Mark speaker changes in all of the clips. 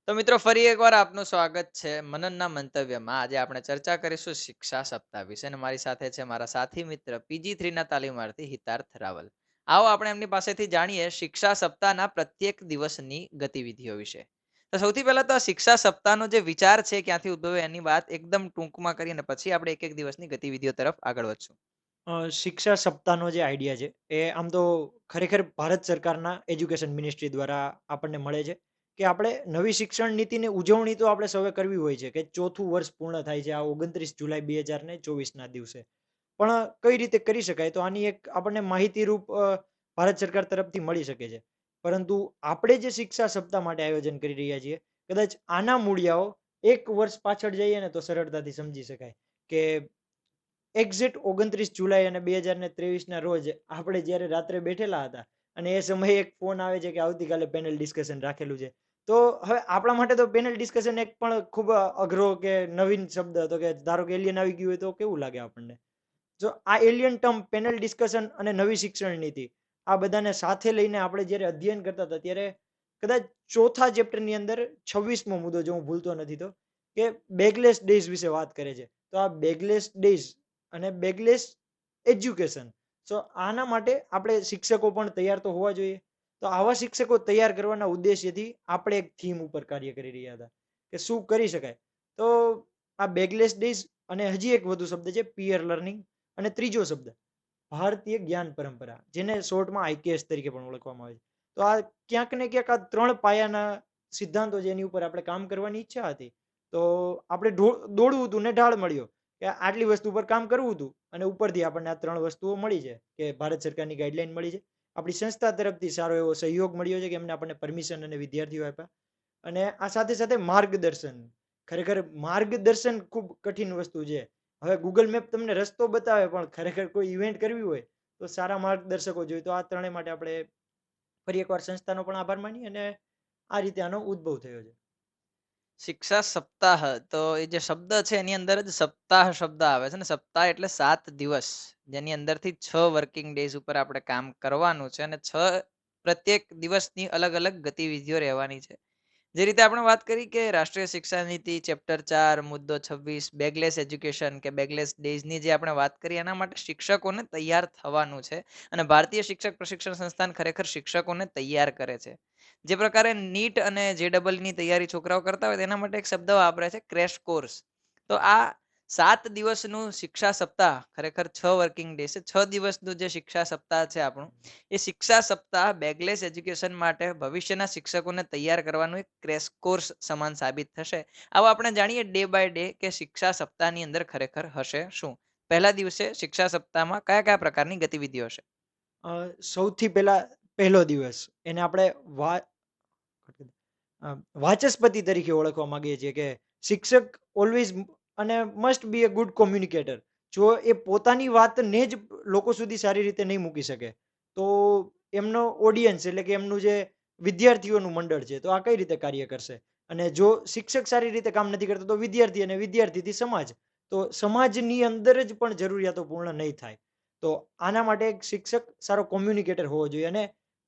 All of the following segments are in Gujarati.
Speaker 1: તો મિત્રો ફરી એકવાર આપનું સ્વાગત છે મનનના મંતવ્યમાં. આજે આપણે ચર્ચા કરીશું શિક્ષા સપ્તાહ વિશે અને મારી સાથે છે મારા સાથી મિત્ર PG3 ના તાલીમાર્થી હિતાર્થ રાવલ. આવો આપણે એમની પાસેથી જાણીએ શિક્ષા સપ્તાહના પ્રત્યેક દિવસની ગતિવિધિઓ વિશે. તો સૌથી પહેલા તો આ શિક્ષા સપ્તાહનો જે વિચાર છે ક્યાંથી ઉદ્ભવ્યો એની વાત એકદમ ટૂંકમાં કરી અને પછી આપણે એક એક દિવસની ગતિવિધિઓ તરફ આગળ વધશું.
Speaker 2: શિક્ષા સપ્તાહનો જે આઈડિયા છે એ આમ તો ખરેખર ભારત સરકારના એજ્યુકેશન મિનિસ્ટ્રી દ્વારા આપણને મળે છે કે આપણે નવી શિક્ષણ નીતિની ઉજવણી તો આપણે સૌએ કરવી હોય છે કે ચોથું વર્ષ પૂર્ણ થાય છે આ 29 જુલાઈ 2024ના દિવસે. પણ કઈ રીતે કરી શકાય તો આની એક આપણને માહિતીરૂપ ભારત સરકાર તરફથી મળી શકે છે. પરંતુ આપણે જે શિક્ષા સપ્તાહ માટે આયોજન કરી રહ્યા છીએ કદાચ આના મૂળિયાઓ એક વર્ષ પાછળ જઈએ ને તો સરળતાથી સમજી શકાય કે એક્ઝેક્ટ 29 જુલાઈ અને 2023ના રોજ આપણે જ્યારે રાત્રે બેઠેલા હતા અને એ સમયે એક ફોન આવે છે કે આવતીકાલે પેનલ ડિસ્કશન રાખેલું છે. તો હવે આપણા માટે તો પેનલ ડિસ્કશન એક પણ ખૂબ અઘરો કે નવીન શબ્દ હતો કે ધારો કે એલિયન આવી ગયું હોય તો કેવું લાગે આપણને. જો આ એલિયન ટર્મ પેનલ ડિસ્કશન અને નવી શિક્ષણ નીતિ આ બધાને સાથે લઈને આપણે જ્યારે અધ્યયન કરતા હતા ત્યારે કદાચ ચોથા ચેપ્ટરની અંદર 26મો મુદ્દો જો હું ભૂલતો નથી તો કે બેગલેસ ડેઝ વિશે વાત કરે છે. તો આ બેગલેસ ડેઝ અને બેગલેસ એજ્યુકેશન. સો આના માટે આપણે શિક્ષકો પણ તૈયાર તો હોવા જોઈએ. તો આવા શિક્ષકો તૈયાર કરવાના ઉદ્દેશ્યથી આપણે એક થીમ ઉપર કાર્ય કરી રહ્યા હતા કે શું કરી શકાય. તો આ બેગલેસ ડેઝ અને હજી એક વધુ શબ્દ છે પિયર લર્નિંગ અને ત્રીજો શબ્દ ભારતીય જ્ઞાન પરંપરા જેને શોર્ટમાં આઈકેએસ તરીકે પણ ઓળખવામાં આવે છે. તો આ ક્યાંક ને ક્યાંક આ ત્રણ પાયાના સિદ્ધાંતો જેની ઉપર આપણે કામ કરવાની ઈચ્છા હતી. તો આપણે દોડવું હતું ને ઢાળ મળ્યો કે આટલી વસ્તુ પર કામ કરવું હતું અને ઉપરથી આપણને આ ત્રણ વસ્તુઓ મળી છે કે ભારત સરકારની ગાઈડલાઈન મળી છે. આપણી સંસ્થા તરફથી સારો એવો સહયોગ મળ્યો છે કે એમને આપણને પરમિશન અને વિદ્યાર્થીઓ આપ્યા. અને આ સાથે સાથે માર્ગદર્શન. ખરેખર માર્ગદર્શન ખૂબ કઠિન વસ્તુ છે. હવે ગૂગલ મેપ તમને રસ્તો બતાવે પણ ખરેખર કોઈ ઇવેન્ટ કરવી હોય તો સારા માર્ગદર્શકો જોઈએ. તો આ ત્રણેય માટે આપણે ફરી એકવાર સંસ્થાનો પણ આભાર માની અને આ રીતે આનો ઉદ્ભવ થયો છે.
Speaker 1: શિક્ષા સપ્તાહ તો એ જે શબ્દ છે એની અંદર જ સપ્તાહ શબ્દ આવે છે ને સપ્તાહ એટલે 7 દિવસ જેની અંદરથી 6 વર્કિંગ ડેઝ ઉપર આપણે કામ કરવાનું છે અને 6 પ્રત્યેક દિવસની અલગ અલગ ગતિવિધિઓ રહેવાની છે. જે રીતે આપણે વાત કરી કે રાષ્ટ્રીય શિક્ષા નીતિ ચેપ્ટર 4 મુદ્દો 26 બેગલેસ એજ્યુકેશન કે બેગલેસ ડેઝની જે આપણે વાત કરી એના માટે શિક્ષકોને તૈયાર થવાનું છે અને ભારતીય શિક્ષક પ્રશિક્ષણ સંસ્થાન ખરેખર શિક્ષકોને તૈયાર કરે છે. જે પ્રકારે નીટ અને જેડબલની તૈયારી છોકરાઓ કરતા હોય તેના માટે એક શબ્દ વાપરે છે ક્રેશ કોર્સ. તો આ 7 દિવસનું શિક્ષા સપ્તાહ ખરેખર 6 વર્કિંગ ડે છે. 6 દિવસનું જે શિક્ષા સપ્તાહ છે આપણું એ શિક્ષા સપ્તાહ બેગલેસ એજ્યુકેશન માટે ભવિષ્યના શિક્ષકોને તૈયાર કરવાનું એક ક્રેશ કોર્સ સમાન સાબિત થશે. આવો આપણે જાણીએ ડે બાય ડે કે શિક્ષા સપ્તાહની અંદર ખરેખર હશે શું. પહેલા દિવસે શિક્ષા સપ્તાહમાં કયા કયા પ્રકારની ગતિવિધિઓ હશે?
Speaker 2: સૌથી પહેલા પહેલો દિવસ એને આપણે વાચસ્પતિ તરીકે ઓળખવા માંગીએ છીએ કે શિક્ષક ઓલવેઝ અને must be a good communicator. જો એ પોતાની વાતને જ લોકો સુધી સારી રીતે નહીં મૂકી શકે તો એમનો ઓડિયન્સ એટલે કે એમનું જે વિદ્યાર્થીઓનું મંડળ છે તો આ કઈ રીતે કાર્ય કરશે. અને જો શિક્ષક સારી રીતે કામ નથી કરતો તો વિદ્યાર્થી અને વિદ્યાર્થીથી સમાજ તો સમાજની અંદર જ પણ જરૂરિયાતો પૂર્ણ નહીં થાય. તો આના માટે એક શિક્ષક સારો કોમ્યુનિકેટર હોવો જોઈએ અને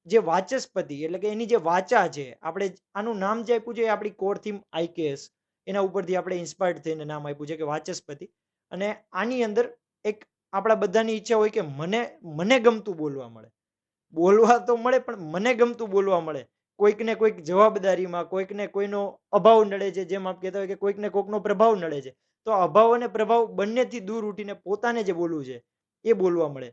Speaker 2: જે વાચસ્પતિ એટલે કે એની જે વાચા છે આપણે આનું નામ જે આપ્યું છે એ આપણી કોર થીમ આઈકેએસ એના ઉપરથી આપણે ઇન્સ્પાયર્ડ થઈને નામ આપ્યું છે કે વાચસ્પતિ. અને આની અંદર એક આપણા બધાની ઈચ્છા હોય કે મને મને ગમતું બોલવા મળે. બોલવા તો મળે પણ મને ગમતું બોલવા મળે. કોઈકને કોઈક જવાબદારીમાં કોઈકને કોઈનો અભાવ નડે છે જેમ આપ કહેતા હોય કે કોઈકને કોઈકનો પ્રભાવ નડે છે. તો અભાવ અને પ્રભાવ બંનેથી દૂર ઉઠીને પોતાને જે બોલવું છે એ બોલવા મળે.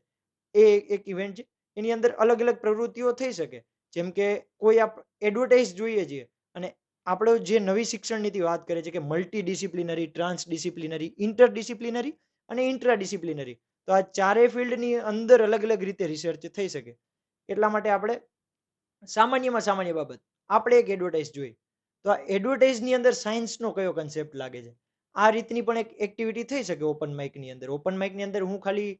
Speaker 2: એ એક ઇવેન્ટ છે. એની અંદર અલગ અલગ પ્રવૃત્તિઓ થઈ શકે. જેમ કે કોઈ એડવર્ટાઇઝ જોઈએ છીએ અને આપણો જે નવી શિક્ષણ નીતિ વાત કરે છે કે multi disciplinary trans disciplinary inter disciplinary અને ઇન્ટ્રા ડિસિપ્લિનરી. તો આ ચારેય ફિલ્ડની અંદર અલગ અલગ રીતે રિસર્ચ થઈ શકે. એટલા માટે આપણે સામાન્યમાં સામાન્ય બાબત આપણે એક એડવર્ટાઇઝ જોઈ તો આ એડવર્ટાઇઝની અંદર સાયન્સનો કયો કન્સેપ્ટ લાગે છે આ રીતની પણ એક એક્ટિવિટી થઈ શકે ઓપન માઇકની અંદર. ઓપન માઇકની અંદર હું ખાલી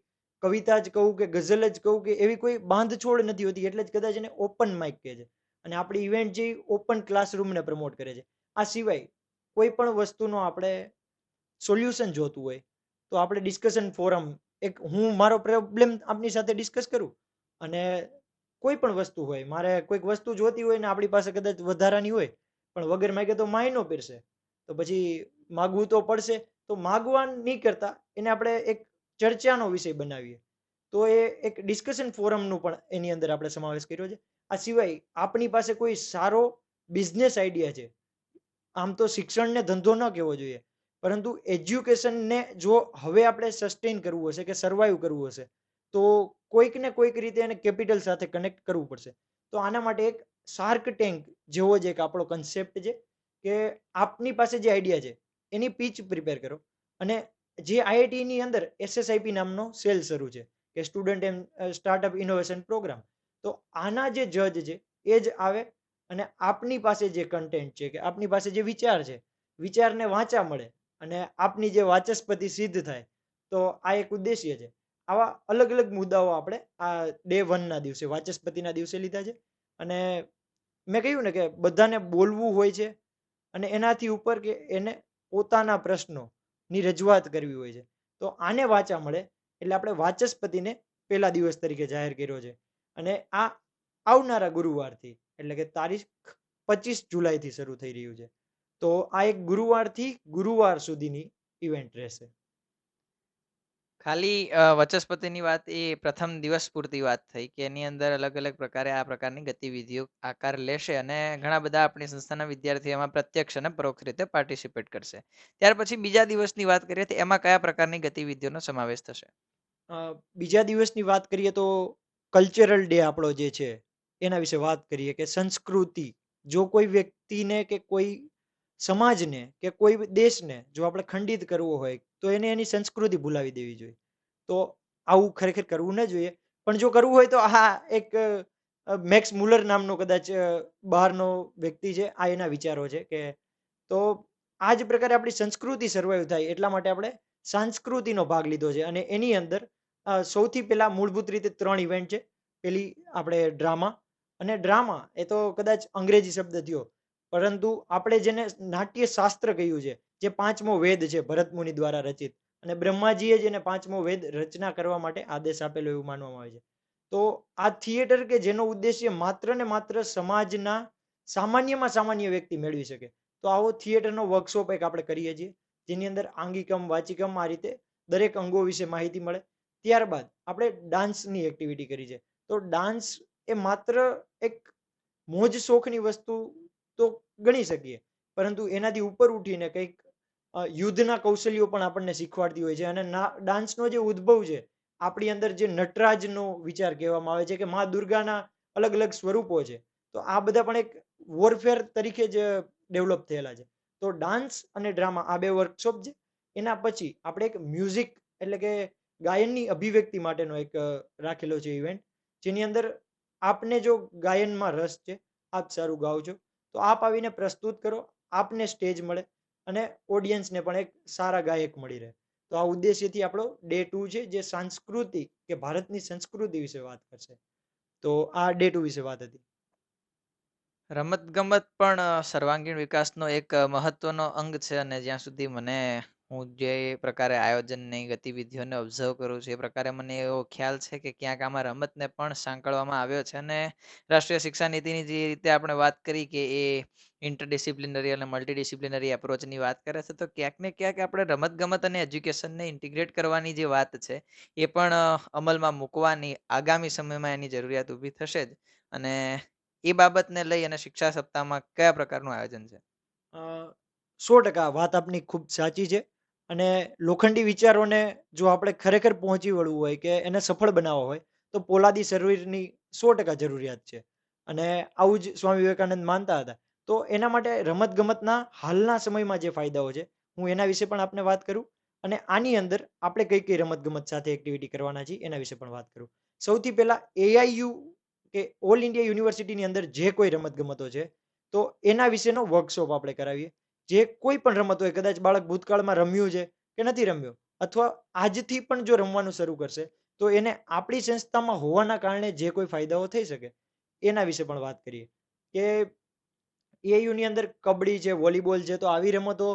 Speaker 2: કવિતા જ કહું કે ગઝલ જ કહું કે એવી કોઈ બાંધછોડ નથી હોતી એટલે જ કદાચ એને ઓપન માઇક કહે છે. અને આપણી ઇવેન્ટ જે ઓપન ક્લાસરૂમને પ્રમોટ કરે છે. આ સિવાય કોઈ પણ વસ્તુનો આપણે સોલ્યુશન જોતું હોય તો આપણે ડિસ્કશન ફોરમ એક હું મારો પ્રોબ્લેમ આપની સાથે ડિસ્કસ કરું અને કોઈ પણ વસ્તુ હોય મારે કોઈક વસ્તુ જોતી હોય ને આપણી પાસે કદાચ વધારાની હોય પણ વગર માગે તો માય નો પીરસે. તો પછી માગવું તો પડશે. તો માગવા નહીં કરતા એને આપણે એક ચર્ચાનો વિષય બનાવીએ. તો એ એક ડિસ્કશન ફોરમનું પણ એની અંદર આપણે સમાવેશ કર્યો છે. આ સિવાય આપણી પાસે કોઈ સારો બિઝનેસ આઈડિયા છે. આમ તો શિક્ષણને ધંધો ન કહેવો જોઈએ. પરંતુ એજ્યુકેશનને જો હવે આપણે સસ્ટેન કરવું હશે કે સર્વાઈવ કરવું હશે, તો કોઈક ને કોઈક રીતે એને કેપિટલ સાથે કનેક્ટ કરવું પડશે. તો આના માટે એક શાર્ક ટેન્ક જેવો જ એક આપણો કન્સેપ્ટ છે કે આપની પાસે જે આઈડિયા છે, એની પીચ પ્રિપેર કરો અને જે આઈઆઈટીની અંદર એસએસઆઈપી નામનો સેલ શરૂ છે કે student and startup innovation programme. તો આના જે જજ છે એ જ આવે અને આપની પાસે જે કન્ટેન્ટ છે કે આપની પાસે જે વિચાર છે, વિચારને વાંચા મળે અને આપની જે વાચસ્પતિ સિદ્ધ થાય. તો આ એક ઉદ્દેશ્ય છે. આવા અલગ અલગ મુદ્દાઓ આપણે આ ડે 1 ના દિવસે વાચસ્પતિના દિવસે લીધા છે. અને મેં કહ્યું ને કે બધાને બોલવું હોય છે અને એનાથી ઉપર કે એને પોતાના પ્રશ્નોની રજૂઆત કરવી હોય છે. તો આને વાંચા મળે એટલે આપણે વાચસ્પતિને પહેલા દિવસ તરીકે જાહેર કર્યો છે. અને આ આવનારા ગુરુવારથી એટલે કે તારીખ 25 જુલાઈથી શરૂ થઈ રહ્યું છે. તો આ એક ગુરુવારથી ગુરુવાર સુધીની ઇવેન્ટ રહેશે.
Speaker 1: ખાલી વચસ્પતિની વાત એ પ્રથમ દિવસ પૂરતી વાત થઈ કે એની અંદર અલગ અલગ પ્રકારે આ પ્રકારની ગતિવિધિઓ આકાર લેશે અને ઘણા બધા આપણી સંસ્થાના વિદ્યાર્થીઓ એમાં પ્રત્યક્ષ અને પરોક્ષ રીતે પાર્ટિસિપેટ કરશે. ત્યાર પછી બીજા દિવસની વાત કરીએ તો એમાં કયા પ્રકારની ગતિવિધિઓનો સમાવેશ થશે?
Speaker 2: બીજા દિવસની વાત કરીએ તો કલ્ચરલ ડે આપણો જે છે એના વિશે વાત કરીએ કે સંસ્કૃતિ. જો કોઈ વ્યક્તિને કે કોઈ સમાજને કે કોઈ દેશને જો આપણે ખંડિત કરવો હોય તો એને એની સંસ્કૃતિ ભૂલાવી દેવી જોઈએ. તો આવું ખરેખર કરવું ન જોઈએ. પણ જો કરવું હોય તો હા એક મેક્સ મુલર નામનો કદાચ બહારનો વ્યક્તિ છે. આ એના વિચારો છે કે તો આ જ પ્રકારે આપણી સંસ્કૃતિ સર્વાઈવ થાય એટલા માટે આપણે સંસ્કૃતિનો ભાગ લીધો છે. અને એની અંદર સૌથી પહેલા મૂળભૂત રીતે 3 ઇવેન્ટ છે. પેલી આપણે ડ્રામા. અને ડ્રામા એ તો કદાચ અંગ્રેજી શબ્દ થયો. પરંતુ આપણે જેને નાટ્ય શાસ્ત્ર કહ્યું છે, જે 5મો વેદ છે ભરત મુનિ દ્વારા રચિત. અને બ્રહ્માજીએ જ એને 5મો વેદ રચના કરવા માટે આદેશ આપેલો એવું માનવામાં આવે છે. તો આ થિયેટર કે જેનો ઉદ્દેશ્ય માત્ર ને માત્ર સમાજના સામાન્યમાં સામાન્ય વ્યક્તિ મેળવી શકે. તો આવો થિયેટરનો વર્કશોપ એક આપણે કરીએ છીએ. જેની અંદર આંગિકમ, વાચિકમ આ રીતે દરેક અંગો વિશે માહિતી મળે. ત્યારબાદ આપણે ડાન્સની એક્ટિવિટી કરી છે. તો ડાન્સ એ માત્ર એક મોજ શોખની વસ્તુ તો ગણી શકીએ. પરંતુ એનાથી ઉપર ઉઠીને કંઈક યુદ્ધના કૌશલ્યો પણ આપણને શીખવાડતી હોય છે. અને ડાન્સનો જે ઉદ્ભવ છે, આપણી અંદર જે નટરાજનો વિચાર કહેવામાં આવે છે કે મા દુર્ગાના અલગ અલગ સ્વરૂપો છે. તો આ બધા પણ એક વોરફેર તરીકે જ ડેવલપ થયેલા છે. તો ડાન્સ અને ડ્રામા આ બે વર્કશોપ છે. એના પછી આપણે એક મ્યુઝિક એટલે કે ગાયનની અભિવ્યક્તિ માટેનો એક રાખેલો છે ઇવેન્ટ. જેની અંદર આપને જો ગાયનમાં રસ છે, આપ સારું ગાઓ છો, તો આપ આવીને પ્રસ્તુત કરો. આપને સ્ટેજ મળે અને ઓડિયન્સને પણ એક સારા ગાયક મળી રહે. તો આ ઉદ્દેશ્યથી આપણો ડે 2 છે, જે સાંસ્કૃતિક કે ભારતની સંસ્કૃતિ વિશે વાત કરશે. તો આ ડે 2 વિશે વાત હતી.
Speaker 1: રમત-ગમત પણ સર્વાંગીણ વિકાસનો એક મહત્વનો અંગ છે અને જ્યાં સુધી હું જે પ્રકારે આયોજનની ગતિવિધિઓને ઓબ્ઝર્વ કરું છું, એ પ્રકારે મને એવો ખ્યાલ છે કે ક્યાંક આમાં રમતને પણ સાંકળવામાં આવ્યો છે અને રાષ્ટ્રીય શિક્ષા નીતિની જે રીતે આપણે વાત કરી કે એ ઇન્ટરડિસિપ્લિનરી અને મલ્ટીડિસિપ્લિનરી એપ્રોચની વાત કરે છે, તો ક્યાંક ને ક્યાંક આપણે રમત-ગમત અને એજ્યુકેશનને ઇન્ટિગ્રેટ કરવાની જે વાત છે, એ પણ અમલમાં મૂકવાની આગામી સમયમાં એની જરૂરિયાત ઊભી થશે જ. અને એ બાબતને લઈ અને શિક્ષા સપ્તાહમાં કયા પ્રકારનું આયોજન છે?
Speaker 2: અ, 100% વાત આપની ખૂબ સાચી છે. અને લોખંડી વિચારોને જો આપણે ખરેખર પહોંચી વળવું હોય કે એને સફળ બનાવવા હોય, તો પોલાદી શરીરની 100% જરૂરિયાત છે. અને આવું જ સ્વામી વિવેકાનંદ માનતા હતા. તો એના માટે રમત-ગમતના હાલના સમયમાં જે ફાયદાઓ છે, હું એના વિશે પણ આપને વાત કરું. અને આની અંદર આપણે કઈ કઈ રમત-ગમત સાથે એક્ટિવિટી કરવાના છીએ એના વિશે પણ વાત કરું. સૌથી પહેલા એઆઈયુ કે ઓલ ઇન્ડિયા યુનિવર્સિટીની અંદર જે કોઈ રમત-ગમતો છે, તો એના વિશેનો વર્કશોપ આપણે કરાવીએ. જે કોઈ પણ રમત હોય, કદાચ બાળક ભૂતકાળમાં રમ્યું છે કે નથી રમ્યો, અથવા આજથી પણ જો રમવાનું શરૂ કરશે, તો એને આપણી સંસ્થામાં હોવાના કારણે જે કોઈ ફાયદાઓ થઈ શકે, એના વિશે પણ વાત કરીએ. કે એઆઈયુની અંદર કબડ્ડી છે, વોલીબોલ છે, તો આવી રમતો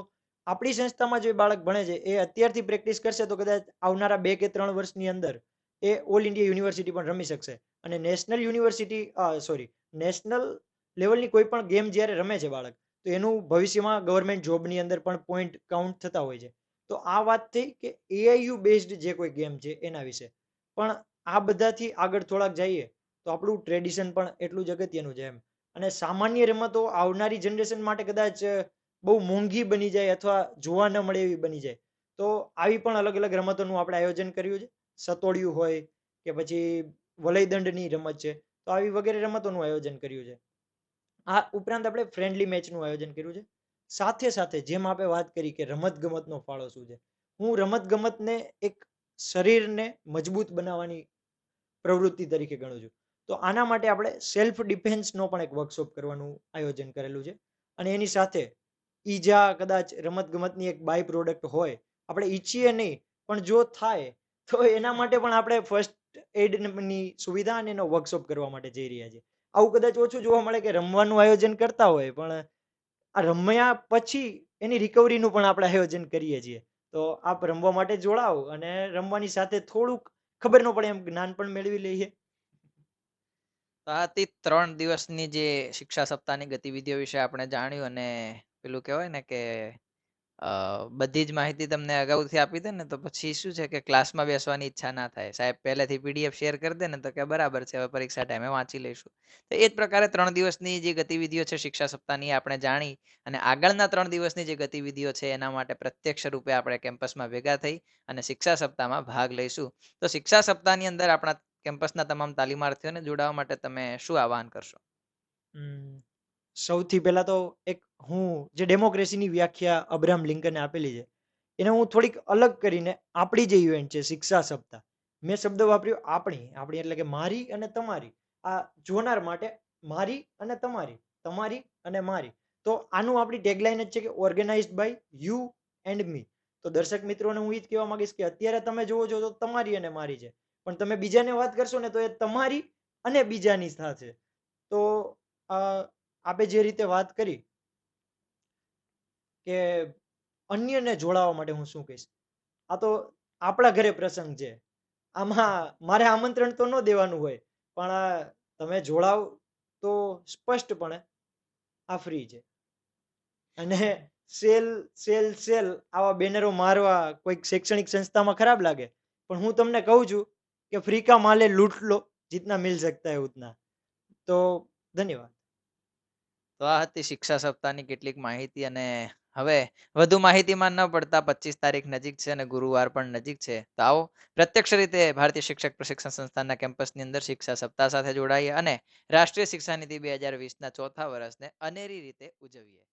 Speaker 2: આપણી સંસ્થામાં જે બાળક ભણે છે, એ અત્યારથી પ્રેક્ટિસ કરશે તો કદાચ આવનારા 2 કે 3 વર્ષની અંદર એ ઓલ ઇન્ડિયા યુનિવર્સિટી પણ રમી શકશે. અને નેશનલ લેવલની કોઈ પણ ગેમ જ્યારે રમે છે બાળક, તો એનું ભવિષ્યમાં ગવર્મેન્ટ જોબની અંદર પણ પોઈન્ટ કાઉન્ટ થતા હોય છે. તો આ વાત થઈ કે એઆઈયુ બેઝડ જે કોઈ ગેમ છે એના વિશે. પણ આ બધાથી આગળ થોડાક જઈએ તો આપણું ટ્રેડિશન પણ એટલું જ અગત્યનું છે એમ. અને સામાન્ય રમતો આવનારી જનરેશન માટે કદાચ બહુ મોંઘી બની જાય અથવા જોવા ન મળે એવી બની જાય. તો આવી પણ અલગ-અલગ રમતોનું આપણે આયોજન કર્યું છે. સતોડિયું હોય કે પછી વલયદંડની રમત છે. તો આવી વગેરે રમતોનું આયોજન કર્યું છે. આ ઉપરાંત આપણે ફ્રેન્ડલી મેચનું આયોજન કર્યું છે. સાથે-સાથે જેમ આપણે વાત કરી કે રમત-ગમતનો ફાળો શું છે. હું રમત-ગમતને એક શરીરને મજબૂત બનાવવાની પ્રવૃત્તિ તરીકે ગણું છું. તો આના માટે આપણે સેલ્ફ ડિફેન્સનો પણ એક વર્કશોપ કરવાનું આયોજન કરેલું છે. અને એની સાથે ઈજા કદાચ રમત-ગમતની એક બાય પ્રોડક્ટ હોય, આપણે ઈચ્છીએ નહીં, પણ જો થાય, તો એના માટે પણ આપણે ફર્સ્ટ એડની સુવિધા અને એનો વર્કશોપ કરવા માટે જઈ રહ્યા છીએ. આવું કદાચ ઓછું જોવા મળે કે રમવાનું આયોજન કરતા હોય, પણ આ રમ્યા પછી એની રિકવરીનું પણ આપણે આયોજન કરીએ છીએ. તો આપ રમવા માટે જોડાઓ અને રમવાની સાથે થોડુંક ખબર ન પડે એમ જ્ઞાન પણ મેળવી લઈએ.
Speaker 1: તો આ હતી 3 દિવસની જે શિક્ષા સપ્તાહની ગતિવિધિઓ વિશે આપણે જાણ્યું અને પેલું કહેવાય ને કે બધી જ માહિતી તમને અગાઉથી આપી દે ને તો પછી શું છે કે ક્લાસમાં બેસવાની ઈચ્છા ના થાય. સાહેબ પહેલેથી પીડીએફ શેર કરી દે ને તો કે બરાબર છે હવે પરીક્ષા ટાઈમે વાંચી લઈશું. તો એ જ પ્રકારે 3 દિવસની જે ગતિવિધિઓ છે શિક્ષા સપ્તાહની એ આપણે જાણી અને આગળના 3 દિવસની જે ગતિવિધિઓ છે એના માટે પ્રત્યક્ષ રૂપે આપણે કેમ્પસમાં ભેગા થઈ અને શિક્ષા સપ્તાહમાં ભાગ લઈશું. તો શિક્ષા સપ્તાહની અંદર આપણા કેમ્પસના તમામ તાલીમાર્થીઓને જોડાવા માટે તમે શું આહ્વાન કરશો?
Speaker 2: હમ. સૌથી પહેલા તો એક હું જે ડેમોક્રેસીની વ્યાખ્યા અબ્રાહમ લિંકને આપેલી છે, એને હું થોડીક અલગ કરીને આપણી જે ઇવેન્ટ છે શિક્ષા સપ્તાહ, મેં શબ્દ વાપર્યો આપણી. આપણી એટલે કે મારી અને તમારી. આ જોનાર માટે મારી અને તમારી, તમારી અને મારી. તો આનું આપણી ટેગલાઈન જ છે કે ઓર્ગેનાઇઝડ બાય યુ એન્ડ મી. તો દર્શક મિત્રોને હું એ જ કહેવા માંગીશ કે અત્યારે તમે જોવો છો તો તમારી અને મારી છે. પણ તમે બીજાને વાત કરશો ને તો એ તમારી અને બીજાની સાથે. તો આપે જે રીતે વાત કરી કે અન્યને જોડાવા માટે હું શું કહીશ. આ તો આપણા ઘરે પ્રસંગ છે. આમાં મારે આમંત્રણ તો ન દેવાનું હોય. પણ તમે જોડાવ તો સ્પષ્ટપણે આ ફ્રી છે. અને સેલ, સેલ, સેલ આવા બેનરો મારવા કોઈક શૈક્ષણિક સંસ્થામાં ખરાબ લાગે. પણ હું તમને કહું છું કે ફ્રી કા માલ હે લૂટ લો જીतना મિલ सकता है उतना. તો ધન્યવાદ.
Speaker 1: તો આ હતી શિક્ષા સપ્તાહની કેટલીક માહિતી અને હવે વધુ માહિતીમાં ન પડતા 25 તારીખ નજીક છે અને ગુરુવાર પણ નજીક છે. તો આવો પ્રત્યક્ષ રીતે ભારતીય શિક્ષક પ્રશિક્ષણ સંસ્થાનના કેમ્પસની અંદર શિક્ષા સપ્તાહ સાથે જોડાઈએ અને રાષ્ટ્રીય શિક્ષા નીતિ 2020ના ચોથા વર્ષને અનેરી રીતે ઉજવીએ.